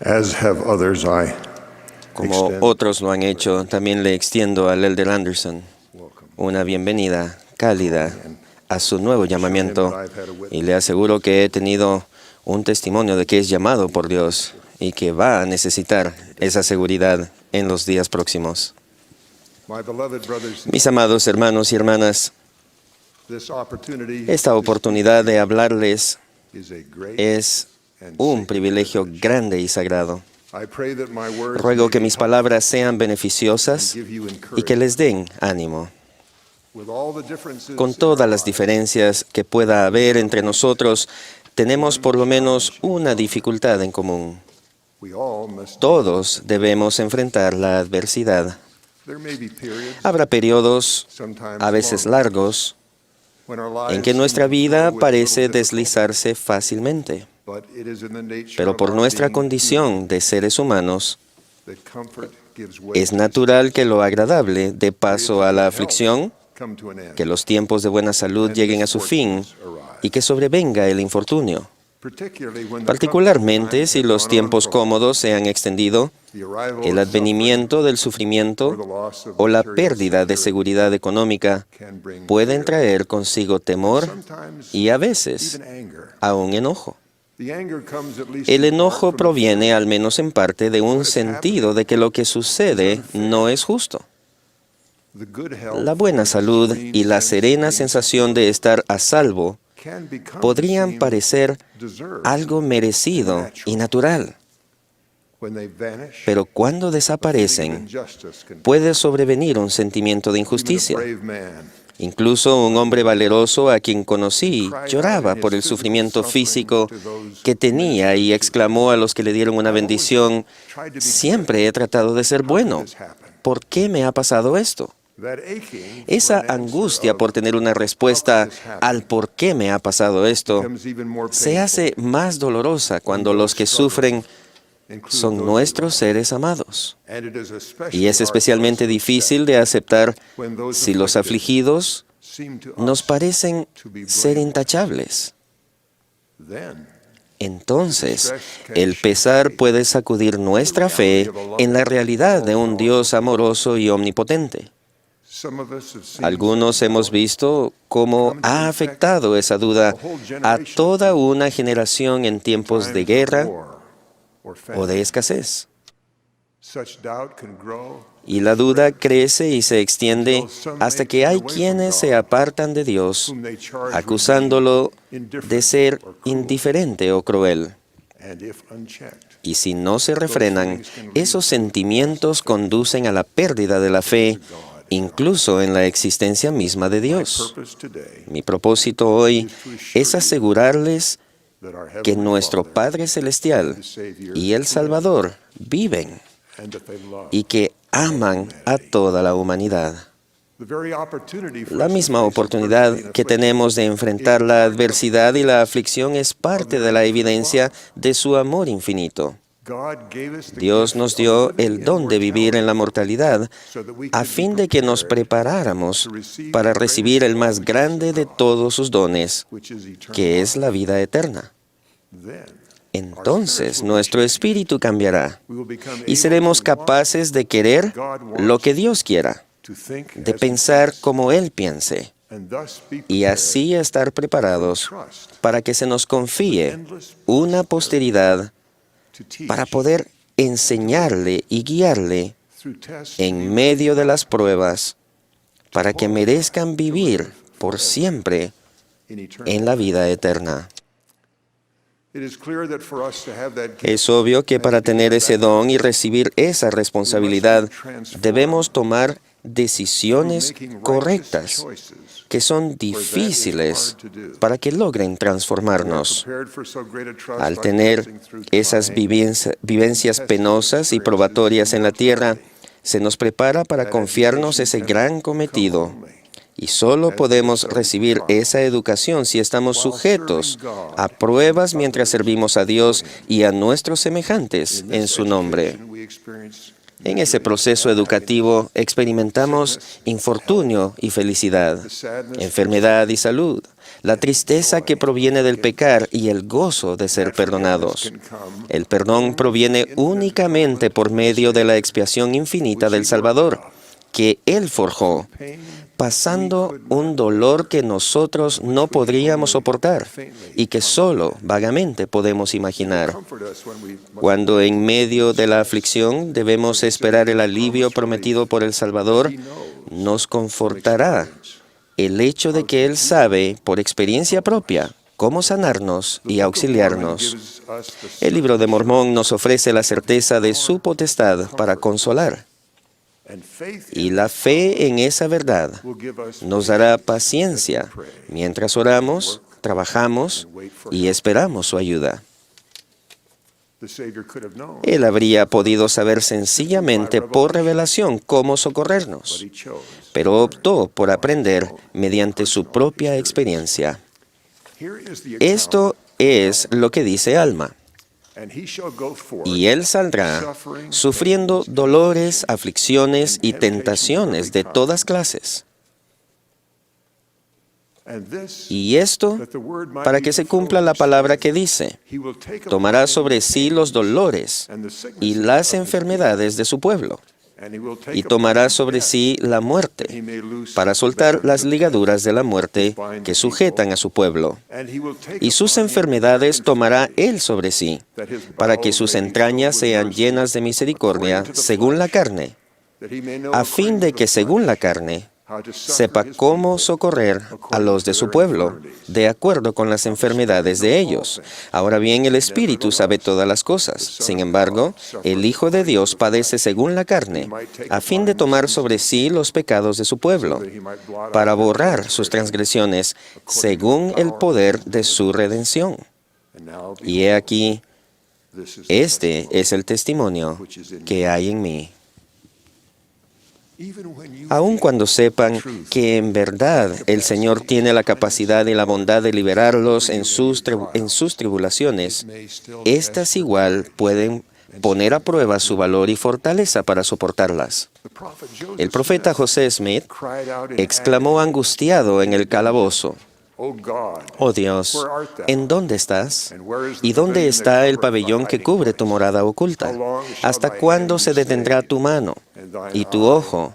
As have others, I Como extend otros lo han hecho, también le extiendo al Elder Anderson una bienvenida cálida a su nuevo llamamiento y le aseguro que he tenido un testimonio de que es llamado por Dios y que va a necesitar esa seguridad en los días próximos. my beloved brothers and Mis amados hermanos y hermanas, this opportunity esta oportunidad de hablarles is a great es and un sacred privilegio privilege. grande y sagrado. I pray that my words Ruego may que be mis helpful palabras sean and beneficiosas give you y que les encouragement. den ánimo. With all the differences Con in todas our las lives, diferencias que pueda haber entre nosotros, tenemos por lo menos una dificultad en común. we all must Todos debemos enfrentar la adversidad. There may be periods, Habrá periodos, sometimes a veces long, largos, when our en lives que seem nuestra to vida flow with parece little difficulty, deslizarse fácilmente. but it is in the nature Pero of por our nuestra being condición human de seres humanos, that comfort gives way es to natural que despair. lo agradable dé paso a la Periods of good aflicción, health come to an end, que los tiempos de buena salud and lleguen a su fin misfortunes arise. y que sobrevenga el infortunio. Particularly when the Particularmente comfortable si times los have gone on tiempos for a while, cómodos se han extendido, the arrival el of advenimiento del suffering or sufrimiento the loss of o la material pérdida de security seguridad económica can bring pueden fear, traer consigo and temor sometimes y a veces even anger. aún enojo. The anger comes at least El in part enojo from the proviene, fear al menos en parte, de un sentido de que lo que sucede no es justo. the good health La buena and salud serene y la sense of serena being sensación de secure estar a salvo can become to podrían seem parecer deserved algo merecido y natural, when they vanish. pero cuando A feeling of desaparecen, injustice can puede sobrevenir un sentimiento de even a injusticia. brave man Incluso un hombre valeroso a quien conocí lloraba por el sufrimiento físico que tenía y exclamó a los que le dieron una bendición: siempre he tratado de ser bueno. ¿Por qué me ha pasado esto? Esa angustia por tener una respuesta al por qué me ha pasado esto se hace más dolorosa cuando los que sufren son nuestros seres amados. Y es especialmente difícil de aceptar si los afligidos nos parecen ser intachables. Entonces, el pesar puede sacudir nuestra fe en la realidad de un Dios amoroso y omnipotente. Algunos hemos visto cómo ha afectado esa duda a toda una generación en tiempos de guerra o de escasez. Y la duda crece y se extiende hasta que hay quienes se apartan de Dios, acusándolo de ser indiferente o cruel. Y si no se refrenan, esos sentimientos conducen a la pérdida de la fe, incluso en la existencia misma de Dios. Mi propósito hoy es asegurarles que nuestro Padre Celestial y el Salvador viven y que aman a toda la humanidad. La misma oportunidad que tenemos de enfrentar la adversidad y la aflicción es parte de la evidencia de su amor infinito. Dios nos dio el don de vivir en la mortalidad a fin de que nos preparáramos para recibir el más grande de todos sus dones, que es la vida eterna. Entonces nuestro espíritu cambiará y seremos capaces de querer lo que Dios quiera, de pensar como Él piense, y así estar preparados para que se nos confíe una posteridad para poder enseñarle y guiarle en medio de las pruebas para que merezcan vivir por siempre en la vida eterna. Es obvio que para tener ese don y recibir esa responsabilidad, debemos tomar decisiones correctas, que son difíciles para que logren transformarnos. Al tener esas vivencias penosas y probatorias en la tierra, se nos prepara para confiarnos ese gran cometido. Y solo podemos recibir esa educación si estamos sujetos a pruebas mientras servimos a Dios y a nuestros semejantes en su nombre. En ese proceso educativo experimentamos infortunio y felicidad, enfermedad y salud, la tristeza que proviene del pecar y el gozo de ser perdonados. El perdón proviene únicamente por medio de la expiación infinita del Salvador, que Él forjó, pasando un dolor que nosotros no podríamos soportar y que solo vagamente podemos imaginar. Cuando en medio de la aflicción debemos esperar el alivio prometido por el Salvador, nos confortará el hecho de que Él sabe, por experiencia propia, cómo sanarnos y auxiliarnos. El Libro de Mormón nos ofrece la certeza de su potestad para consolar. Y la fe en esa verdad nos dará paciencia mientras oramos, trabajamos y esperamos su ayuda. Él habría podido saber sencillamente por revelación cómo socorrernos, pero optó por aprender mediante su propia experiencia. Esto es lo que dice Alma. Y él saldrá sufriendo dolores, aflicciones y tentaciones de todas clases. Y esto para que se cumpla la palabra que dice, tomará sobre sí los dolores y las enfermedades de su pueblo, y tomará sobre sí la muerte, para soltar las ligaduras de la muerte que sujetan a su pueblo. Y sus enfermedades tomará él sobre sí, para que sus entrañas sean llenas de misericordia según la carne, a fin de que según la carne sepa cómo socorrer a los de su pueblo, de acuerdo con las enfermedades de ellos. Ahora bien, el Espíritu sabe todas las cosas. Sin embargo, el Hijo de Dios padece según la carne, a fin de tomar sobre sí los pecados de su pueblo, para borrar sus transgresiones, según el poder de su redención. Y he aquí, este es el testimonio que hay en mí. Aun cuando sepan que en verdad el Señor tiene la capacidad y la bondad de liberarlos en sus tribulaciones, éstas igual pueden poner a prueba su valor y fortaleza para soportarlas. El profeta José Smith exclamó angustiado en el calabozo, «Oh Dios, ¿en dónde estás? ¿Y dónde está el pabellón que cubre tu morada oculta? ¿Hasta cuándo se detendrá tu mano? Y tu ojo,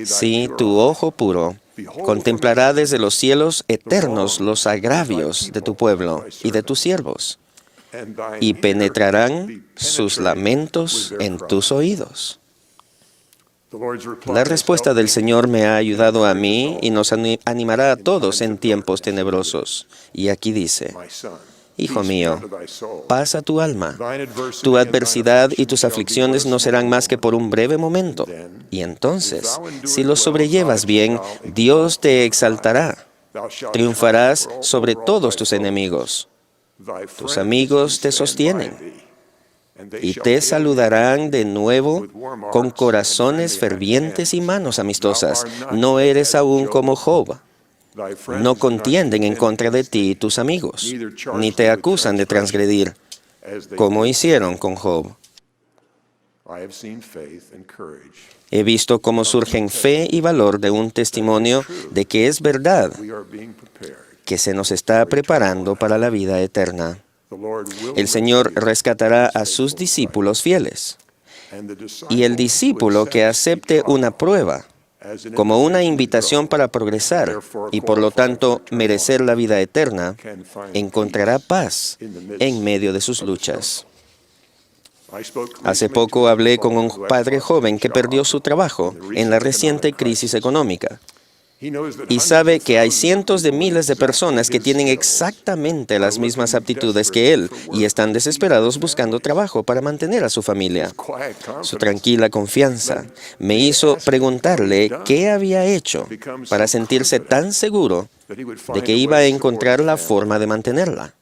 sí, tu ojo puro, contemplará desde los cielos eternos los agravios de tu pueblo y de tus siervos, y penetrarán sus lamentos en tus oídos». La respuesta del Señor me ha ayudado a mí y nos animará a todos en tiempos tenebrosos. Y aquí dice, «Hijo mío, pasa tu alma. Tu adversidad y tus aflicciones no serán más que por un breve momento. Y entonces, si los sobrellevas bien, Dios te exaltará. Triunfarás sobre todos tus enemigos. Tus amigos te sostienen y te saludarán de nuevo con corazones fervientes y manos amistosas. No eres aún como Job. No contienden en contra de ti tus amigos, ni te acusan de transgredir, como hicieron con Job. He visto cómo surgen fe y valor de un testimonio de que es verdad, que se nos está preparando para la vida eterna. El Señor rescatará a sus discípulos fieles, y el discípulo que acepte una prueba como una invitación para progresar y por lo tanto merecer la vida eterna, encontrará paz en medio de sus luchas. Hace poco hablé con un padre joven que perdió su trabajo en la reciente crisis económica. Y sabe que hay cientos de miles de personas que tienen exactamente las mismas aptitudes que él y están desesperados buscando trabajo para mantener a su familia. Su tranquila confianza me hizo preguntarle qué había hecho para sentirse tan seguro de que iba a encontrar la forma de mantenerla.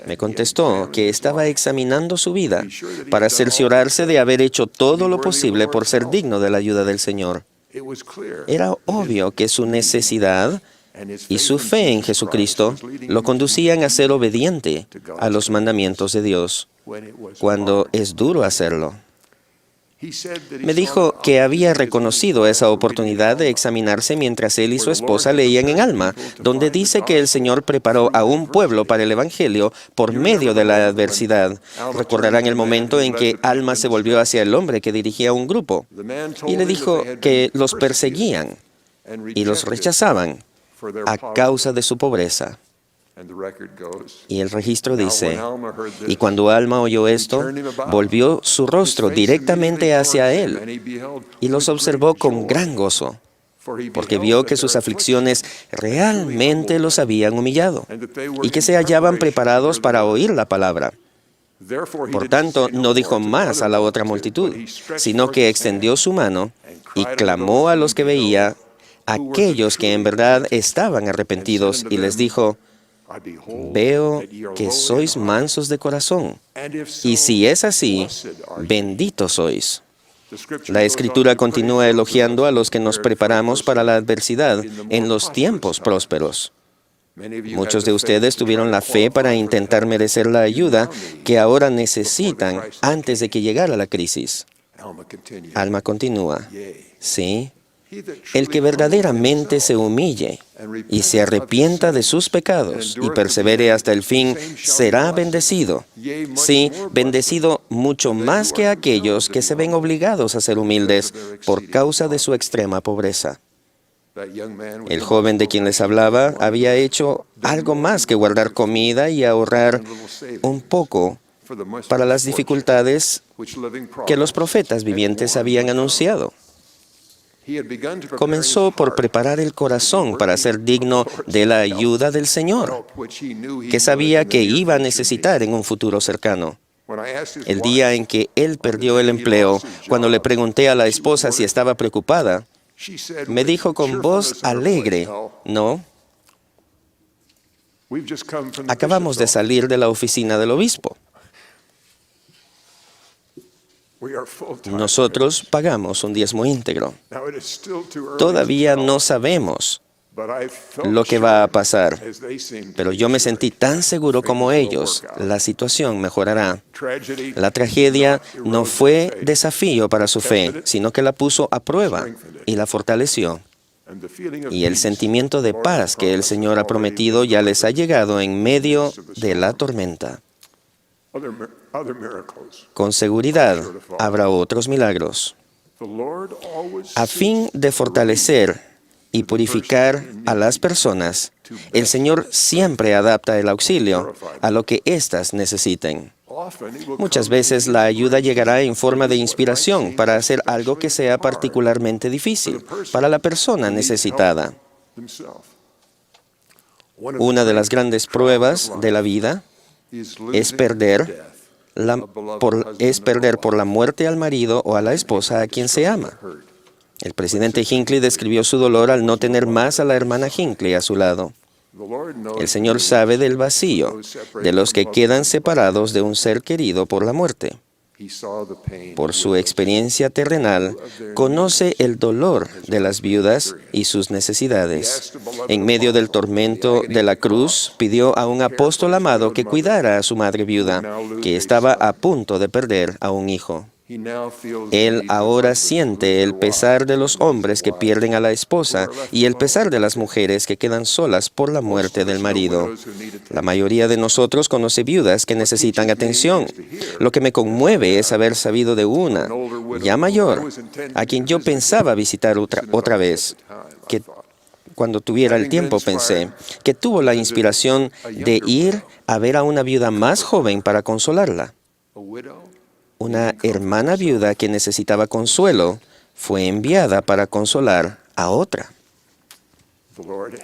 Me contestó que estaba examinando su vida para cerciorarse de haber hecho todo lo posible por ser digno de la ayuda del Señor. Era obvio que su necesidad y su fe en Jesucristo lo conducían a ser obediente a los mandamientos de Dios, cuando es duro hacerlo. Me dijo que había reconocido esa oportunidad de examinarse mientras él y su esposa leían en Alma, donde dice que el Señor preparó a un pueblo para el Evangelio por medio de la adversidad. Recordarán el momento en que Alma se volvió hacia el hombre que dirigía un grupo y le dijo que los perseguían y los rechazaban a causa de su pobreza. Y el registro dice, y cuando Alma oyó esto, volvió su rostro directamente hacia él y los observó con gran gozo, porque vio que sus aflicciones realmente los habían humillado y que se hallaban preparados para oír la palabra. Por tanto, no dijo más a la otra multitud, sino que extendió su mano y clamó a los que veía, aquellos que en verdad estaban arrepentidos, y les dijo, veo que sois mansos de corazón, y si es así, benditos sois. La Escritura continúa elogiando a los que nos preparamos para la adversidad en los tiempos prósperos. Muchos de ustedes tuvieron la fe para intentar merecer la ayuda que ahora necesitan antes de que llegara la crisis. Alma continúa. Sí, el que verdaderamente se humille y se arrepienta de sus pecados y persevere hasta el fin, será bendecido. Sí, bendecido mucho más que aquellos que se ven obligados a ser humildes por causa de su extrema pobreza. El joven de quien les hablaba había hecho algo más que guardar comida y ahorrar un poco para las dificultades que los profetas vivientes habían anunciado. Comenzó por preparar el corazón para ser digno de la ayuda del Señor, que sabía que iba a necesitar en un futuro cercano. El día en que él perdió el empleo, cuando le pregunté a la esposa si estaba preocupada, me dijo con voz alegre, no, acabamos de salir de la oficina del obispo. Nosotros pagamos un diezmo íntegro. Todavía no sabemos lo que va a pasar, pero yo me sentí tan seguro como ellos, la situación mejorará. La tragedia no fue desafío para su fe, sino que la puso a prueba y la fortaleció. Y el sentimiento de paz que el Señor ha prometido ya les ha llegado en medio de la tormenta. Con seguridad habrá otros milagros. A fin de fortalecer y purificar a las personas, el Señor siempre adapta el auxilio a lo que éstas necesiten. Muchas veces la ayuda llegará en forma de inspiración para hacer algo que sea particularmente difícil para la persona necesitada. Una de las grandes pruebas de la vida es perder por la muerte al marido o a la esposa a quien se ama. El presidente Hinckley describió su dolor al no tener más a la hermana Hinckley a su lado. El Señor sabe del vacío de los que quedan separados de un ser querido por la muerte. Por su experiencia terrenal, conoce el dolor de las viudas y sus necesidades. En medio del tormento de la cruz, pidió a un apóstol amado que cuidara a su madre viuda, que estaba a punto de perder a un hijo. Él ahora siente el pesar de los hombres que pierden a la esposa y el pesar de las mujeres que quedan solas por la muerte del marido. La mayoría de nosotros conoce viudas que necesitan atención. Lo que me conmueve es haber sabido de una, ya mayor, a quien yo pensaba visitar otra vez, que cuando tuviera el tiempo pensé, que tuvo la inspiración de ir a ver a una viuda más joven para consolarla. Una hermana viuda que necesitaba consuelo fue enviada para consolar a otra.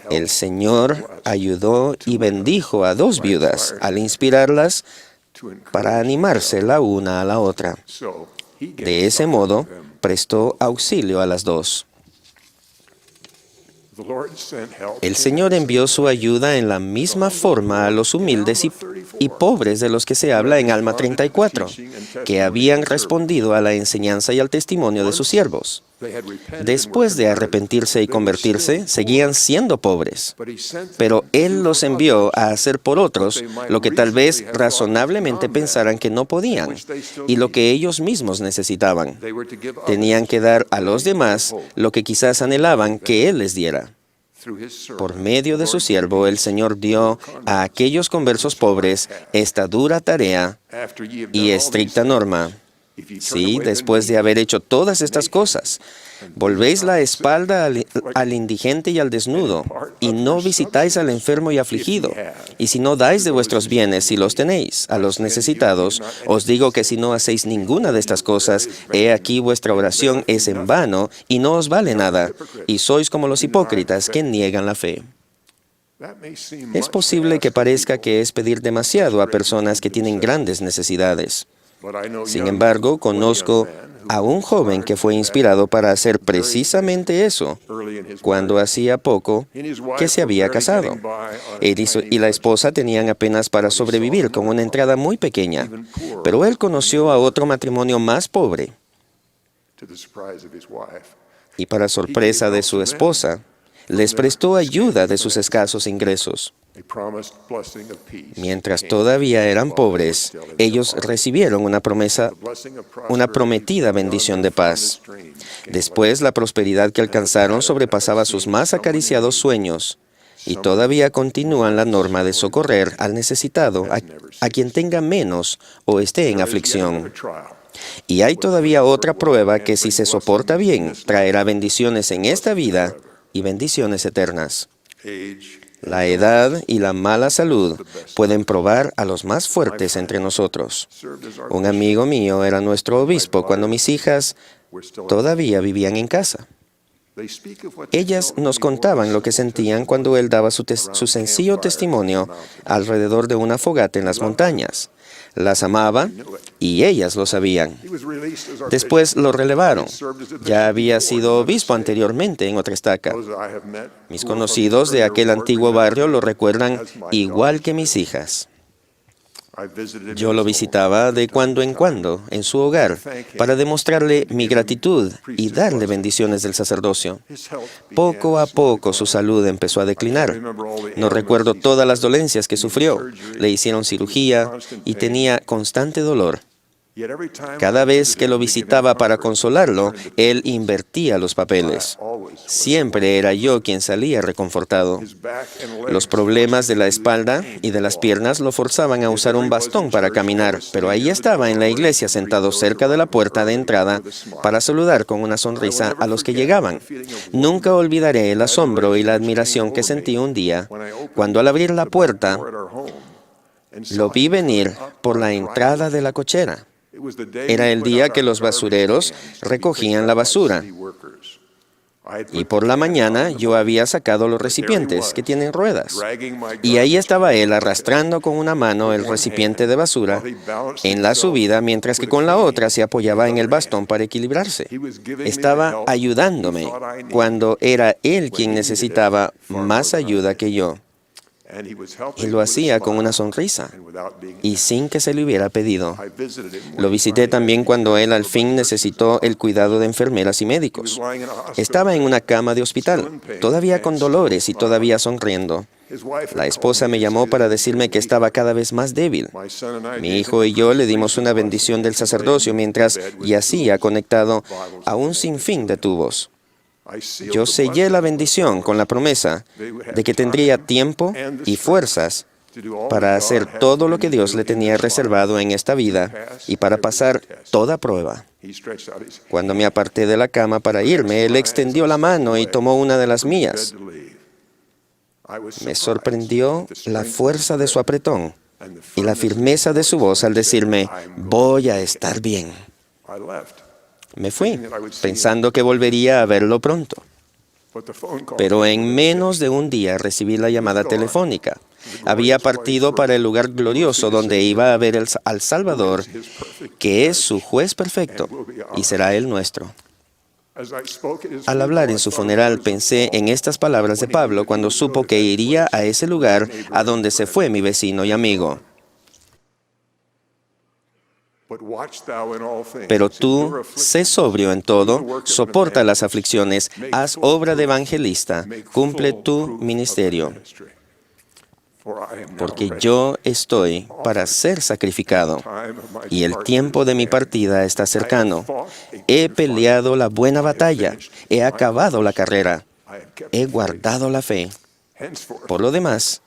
El Señor ayudó y bendijo a dos viudas al inspirarlas para animarse la una a la otra. De ese modo, prestó auxilio a las dos. El Señor envió su ayuda en la misma forma a los humildes y pobres de los que se habla en Alma 34, que habían respondido a la enseñanza y al testimonio de sus siervos. Después de arrepentirse y convertirse, seguían siendo pobres. Pero Él los envió a hacer por otros lo que tal vez razonablemente pensaran que no podían y lo que ellos mismos necesitaban. Tenían que dar a los demás lo que quizás anhelaban que Él les diera. Por medio de su siervo, el Señor dio a aquellos conversos pobres esta dura tarea y estricta norma. Sí, después de haber hecho todas estas cosas, volvéis la espalda al indigente y al desnudo, y no visitáis al enfermo y afligido. Y si no dais de vuestros bienes, si los tenéis, a los necesitados, os digo que si no hacéis ninguna de estas cosas, he aquí vuestra oración es en vano y no os vale nada, y sois como los hipócritas que niegan la fe. Es posible que parezca que es pedir demasiado a personas que tienen grandes necesidades. Sin embargo, conozco a un joven que fue inspirado para hacer precisamente eso cuando hacía poco que se había casado. Él y la esposa tenían apenas para sobrevivir con una entrada muy pequeña, pero él conoció a otro matrimonio más pobre y para sorpresa de su esposa, les prestó ayuda de sus escasos ingresos. Mientras todavía eran pobres, ellos recibieron una prometida bendición de paz. Después, la prosperidad que alcanzaron sobrepasaba sus más acariciados sueños y todavía continúan la norma de socorrer al necesitado, a quien tenga menos o esté en aflicción. Y hay todavía otra prueba que, si se soporta bien, traerá bendiciones en esta vida y bendiciones eternas. La edad y la mala salud pueden probar a los más fuertes entre nosotros. Un amigo mío era nuestro obispo cuando mis hijas todavía vivían en casa. Ellas nos contaban lo que sentían cuando él daba su sencillo testimonio alrededor de una fogata en las montañas. Las amaba y ellas lo sabían. Después lo relevaron. Ya había sido obispo anteriormente en otra estaca. Mis conocidos de aquel antiguo barrio lo recuerdan igual que mis hijas. Yo lo visitaba de cuando en su hogar para demostrarle mi gratitud y darle bendiciones del sacerdocio. Poco a poco su salud empezó a declinar. No recuerdo todas las dolencias que sufrió. Le hicieron cirugía y tenía constante dolor. Cada vez que lo visitaba para consolarlo, él invertía los papeles. Siempre era yo quien salía reconfortado. Los problemas de la espalda y de las piernas lo forzaban a usar un bastón para caminar, pero ahí estaba en la iglesia sentado cerca de la puerta de entrada para saludar con una sonrisa a los que llegaban. Nunca olvidaré el asombro y la admiración que sentí un día cuando, al abrir la puerta, lo vi venir por la entrada de la cochera. Era el día que los basureros recogían la basura. Y por la mañana yo había sacado los recipientes que tienen ruedas. Y ahí estaba él arrastrando con una mano el recipiente de basura en la subida, mientras que con la otra se apoyaba en el bastón para equilibrarse. Estaba ayudándome cuando era él quien necesitaba más ayuda que yo. Y lo hacía con una sonrisa y sin que se le hubiera pedido. Lo visité también cuando él al fin necesitó el cuidado de enfermeras y médicos. Estaba en una cama de hospital, todavía con dolores y todavía sonriendo. La esposa me llamó para decirme que estaba cada vez más débil. Mi hijo y yo le dimos una bendición del sacerdocio mientras yacía conectado a un sinfín de tubos. Yo sellé la bendición con la promesa de que tendría tiempo y fuerzas para hacer todo lo que Dios le tenía reservado en esta vida y para pasar toda prueba. Cuando me aparté de la cama para irme, él extendió la mano y tomó una de las mías. Me sorprendió la fuerza de su apretón y la firmeza de su voz al decirme, voy a estar bien. Me fui, pensando que volvería a verlo pronto. Pero en menos de un día recibí la llamada telefónica. Había partido para el lugar glorioso donde iba a ver al Salvador, que es su juez perfecto y será el nuestro. Al hablar en su funeral, pensé en estas palabras de Pablo cuando supo que iría a ese lugar a donde se fue mi vecino y amigo. Pero tú, sé sobrio en todo, soporta las aflicciones, haz obra de evangelista, cumple tu ministerio. Porque yo estoy para ser sacrificado, y el tiempo de mi partida está cercano. He peleado la buena batalla, he acabado la carrera, he guardado la fe. Por lo demás,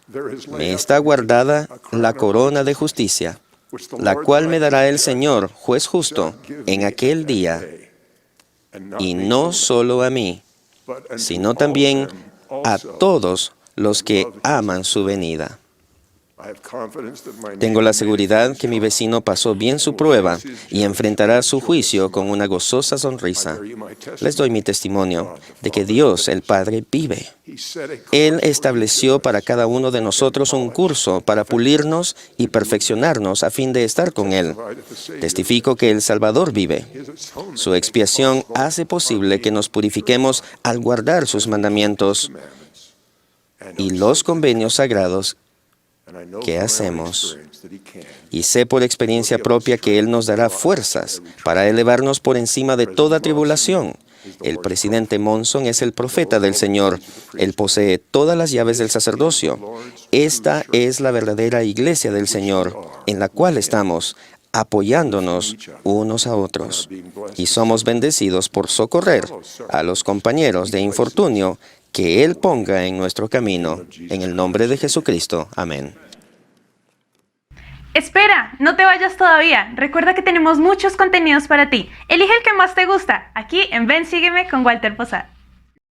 me está guardada la corona de justicia, la cual me dará el Señor, juez justo, en aquel día, y no solo a mí, sino también a todos los que aman su venida. Tengo la seguridad que mi vecino pasó bien su prueba y enfrentará su juicio con una gozosa sonrisa. Les doy mi testimonio de que Dios, el Padre, vive. Él estableció para cada uno de nosotros un curso para pulirnos y perfeccionarnos a fin de estar con Él. Testifico que el Salvador vive. Su expiación hace posible que nos purifiquemos al guardar sus mandamientos y los convenios sagrados que hacemos. Y sé por experiencia propia que Él nos dará fuerzas para elevarnos por encima de toda tribulación. El presidente Monson es el profeta del Señor. Él posee todas las llaves del sacerdocio. Esta es la verdadera iglesia del Señor, en la cual estamos apoyándonos unos a otros. Y somos bendecidos por socorrer a los compañeros de infortunio que Él ponga en nuestro camino. En el nombre de Jesucristo. Amén. Espera, no te vayas todavía. Recuerda que tenemos muchos contenidos para ti. Elige el que más te gusta, aquí en Ven, Sígueme con Walter Posada.